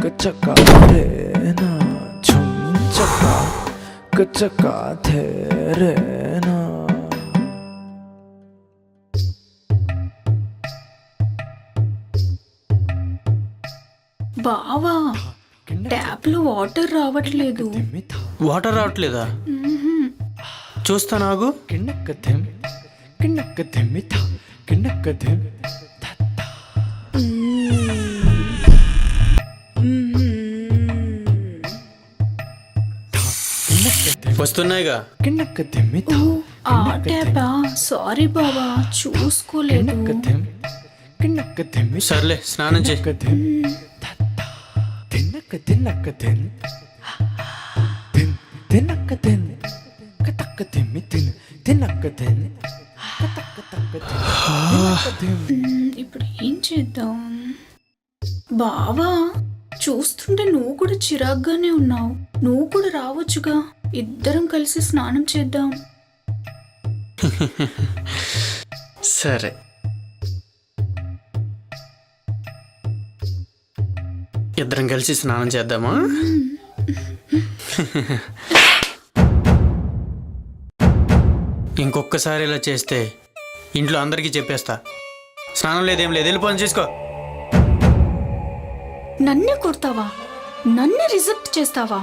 कचका देना झुम चका कचका देना బావా ట్యాప్ లో వాటర్ రావట్లేదు. వాటర్ రావట్లేదా? చూస్తా నాకు. వస్తున్నాయిగా. ఆ ట్యాపా? సారీ బావా, చూసుకోలేదు. సర్లే, స్నానం చేయి. ఇప్పుడు ఏం చేద్దాం బావా? చూస్తుంటే నువ్వు కూడా చిరాగ్గానే ఉన్నావు. నువ్వు కూడా రావచ్చుగా, ఇద్దరం కలిసి స్నానం చేద్దాం. సరే, ఇద్దరం కలిసి స్నానం చేద్దామా? ఇంకొకసారి ఇలా చేస్తే ఇంట్లో అందరికీ చెప్పేస్తా. స్నానం లేదేం లేదు, వెళ్ళి పని చేసుకో. నన్నే కొడతావా? నన్నే రిజెక్ట్ చేస్తావా?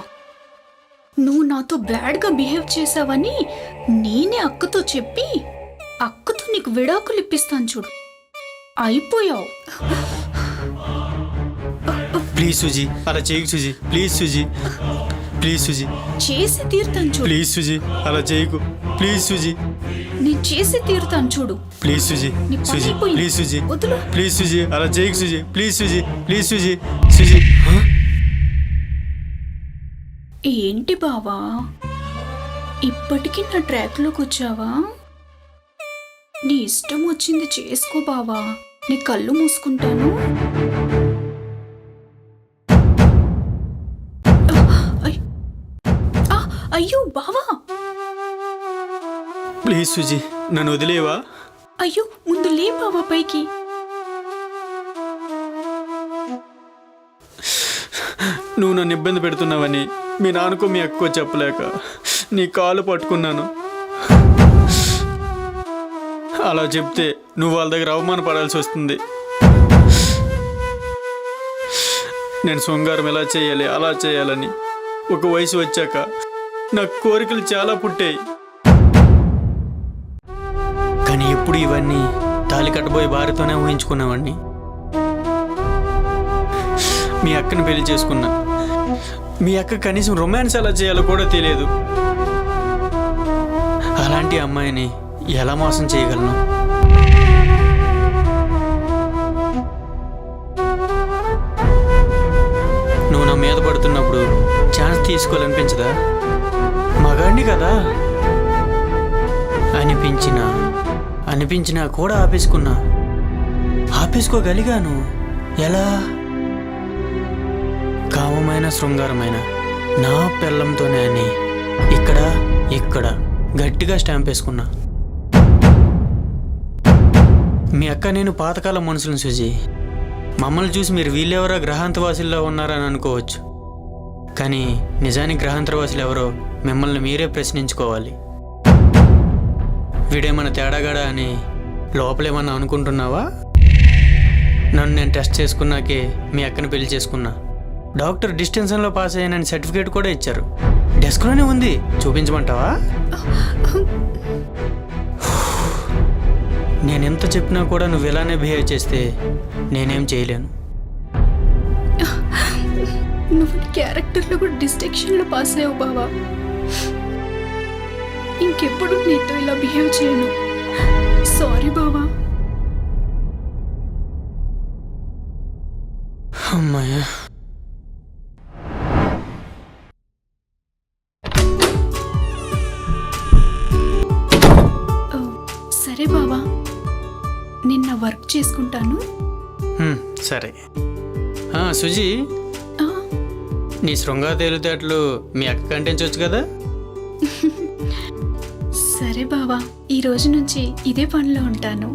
నువ్వు నాతో బ్యాడ్గా బిహేవ్ చేసావని నేనే అక్కతో చెప్పి అక్కతో నీకు విడాకులు ఇప్పిస్తాను చూడు. అయిపోయావు. ప్లీజ్ సుజీ, అలా చేయకు సుజీ. Please Suji, please Suji. చేసి తీరుతాను చూడు. ప్లీజ్ సుజీ, అలా చేయకు. ప్లీజ్ సుజీ, నేను చేసి తీరుతాను చూడు. ప్లీజ్ సుజీ. సుజీ, ప్లీజ్ సుజీ. వదులు. ప్లీజ్ సుజీ, అలా చేయకు సుజీ. Please Suji, please Suji. సుజీ, ఏంటి బావా, ఇప్పటికీ నా ట్రాక్లోకి వచ్చావా? నీ ఇష్టం వచ్చింది చేసుకో బావా, నీ కళ్ళు మూసుకుంటాను. అయ్యో బావా, ప్లీజ్ సుజీ, నన్ను వదిలేవా? అయ్యో ముందు లే బావా పైకి. నువ్వు నన్ను ఇబ్బంది పెడుతున్నావని మీ నాన్నకో మీ అక్కో చెప్పలేక నీ కాలు పట్టుకున్నాను. అలా చెప్తే నువ్వు వాళ్ళ దగ్గర అవమానపడాల్సి వస్తుంది. నేను శృంగారం ఎలా చేయాలి అలా చేయాలని ఒక వయసు వచ్చాక నాకు కోరికలు చాలా పుట్టాయి. కానీ ఎప్పుడు ఇవన్నీ తాళి కట్టబోయే భార్యతోనే ఊహించుకున్నావాడిని. మీ అక్కని పెళ్లి చేసుకున్నా. మీ అక్క కనీసం రొమాన్స్ ఎలా చేయాలో కూడా తెలియదు. అలాంటి అమ్మాయిని ఎలా మోసం చేయగలను? నువ్వు నా మీద పడుతున్నప్పుడు ఛాన్స్ తీసుకోవాలనిపించదా? మగాడిని కదా. అనిపించినా కూడా ఆపేసుకోగలిగాను. ఎలా? కామమైన శృంగారమైన నా పెళ్ళంతోనే అని ఇక్కడ గట్టిగా స్టాంప్ వేసుకున్నా. మీ అక్క నేను పాతకాలం మనుషులను సుజీ. మమ్మల్ని చూసి మీరు వీళ్ళెవరో గ్రహాంతవాసుల్లో ఉన్నారని అనుకోవచ్చు. కానీ నిజానికి గ్రహాంతరవాసులు ఎవరో మిమ్మల్ని మీరే ప్రశ్నించుకోవాలి. వీడేమన్నా తేడాగాడా అని లోపలేమన్నా అనుకుంటున్నావా? నన్ను నేను టెస్ట్ చేసుకున్నాకే మీ అక్కని పెళ్లి చేసుకున్నా. డాక్టర్ డిస్టెన్షన్లో పాస్ అయ్యానని సర్టిఫికేట్ కూడా ఇచ్చారు. డెస్క్లోనే ఉంది, చూపించమంటావా? నేను ఎంత చెప్పినా కూడా నువ్వు ఇలానే బిహేవ్ చేస్తే నేనేం చేయలేను. నువ్వు క్యారెక్టర్లో కూడా డిస్టింక్షన్లో పాస్ అయ్యావు బావా. ఇంకెప్పుడు నీతో ఇలా బిహేవ్ చేయను. సారీ బావా. అమ్మాయ్యా. సరే బావా, నిన్న వర్క్ చేసుకుంటాను. సరే. సుజీ, నీ శృంగార తేలితేటలు మీ అక్క కంటించవచ్చు కదా? సరే బావా, ఈ రోజు నుంచి ఇదే పనిలో ఉంటాను.